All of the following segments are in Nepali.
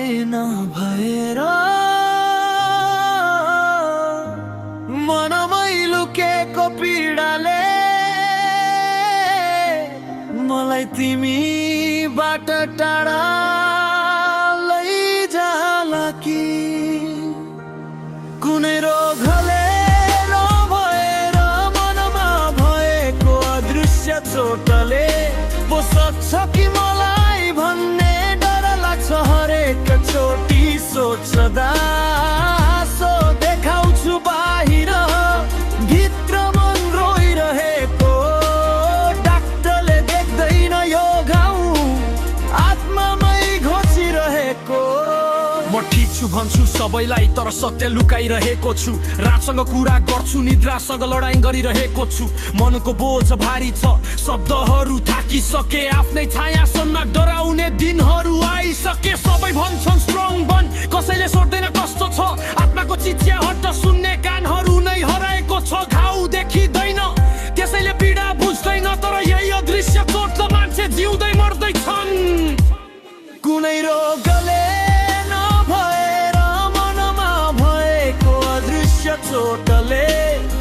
नभएर मनमै लुकेको पीडाले मलाई तिमीबाट टाढा लैजाला कि कुनै रोगले नभएर मनमा भएको अदृश्य चोटले पो सक्छ कि मलाई भन्ने डर लाग्छ हरेक चोटि सोच्दा सो देखाउँछु बाहिर भित्र मन रोइरहेको डाक्टरले देख्दैन यो घाउ आत्मामै घोचिरहेको म ठीक छु भन्छु सबैलाई तर सत्य लुकाइरहेको छु रातसँग कुरा गर्छु निद्रासँग लडाइँ गरिरहेको छु मनको बोझ भारी छ शब्दहरू थाकिसके आफ्नै छाया सुन्न डराउने दिनहरू आइसके सबै भन्छन् स्ट्रङ बन कसैले सोध्दैन कस्तो छ आत्माको चिच्याहट सुन्ने कानहरू नै हराएको छ घाउ देखिँदैन त्यसैले पीडा बुझ्दैन तर यही अदृश्य चोटले मान्छे जिउँदै मर्दैछन् कुनै रोगले नभएर मनमा भएको अदृश्य चोटले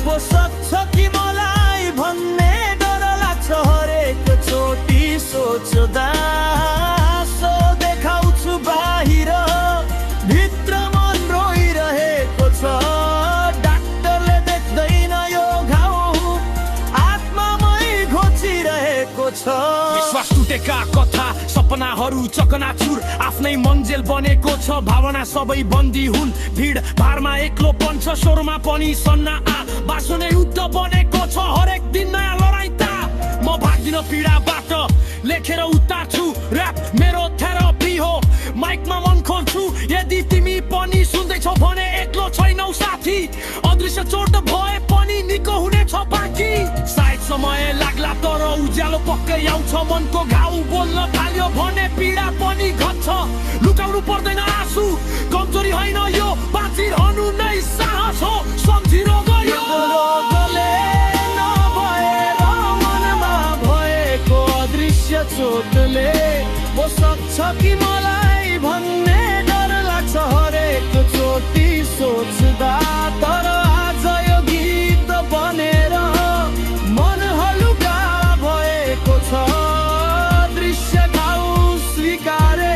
पो सक्छ कि मलाई भन्ने डर लाग्छ हरेक चोटि सोच्दा सो देखाउँछु बाहिर भित्र मन रोइरहेको छ डाक्टरले देख्दैन यो घाउ आत्मामै घोचिरहेको छ विश्वास टुटेका कथा सपनाहरू चकनाचुर आफ्नै मन्जेल बनेको छ भावना सबै बन्दी हुन् भिड भारमा एक्लो बन्छ स्वरमा पनि सन्ना बाँच्न युद्ध बनेको छ हरेक दिन नयाँ लडाइँता म भाग्दिन पीडाबाट लेखेर उतार्छु ऱ्याप मेरो थेरापी हो माइकमा मन खोल्छु यदि तिमी पनि सुन्दैछौ भने एक्लो छैनौ साथी अदृश्य चोट भए पनि निको हुनेछ बाँकी सायद समय लाग्ला तर उज्यालो पक्कै आउँछ मनको घाउ बोल्न थाल्यो भने पीडा पनि घट्छ लुकाउनु पर्दैन आँसु कमजोरी होइन यो बाँचिरहनु नै साहस हो सम्झिरो गयो रोगले नभएर मनमा भएको अदृश्य चोटले पो सक्छ कि मलाई भन्ने डर लाग्छ हरेक चोटि सोच्दा तर आज यो गीत बनेर मन हलुका भएको छ दृश्य घाउ स्वीकारे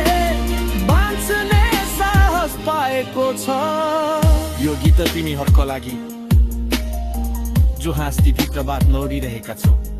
बाँच्ने साहस पाएको छ यो गीत तिमीहरूका लागि जो हाँस्ती भित्रबाट लौडिरहेका छौ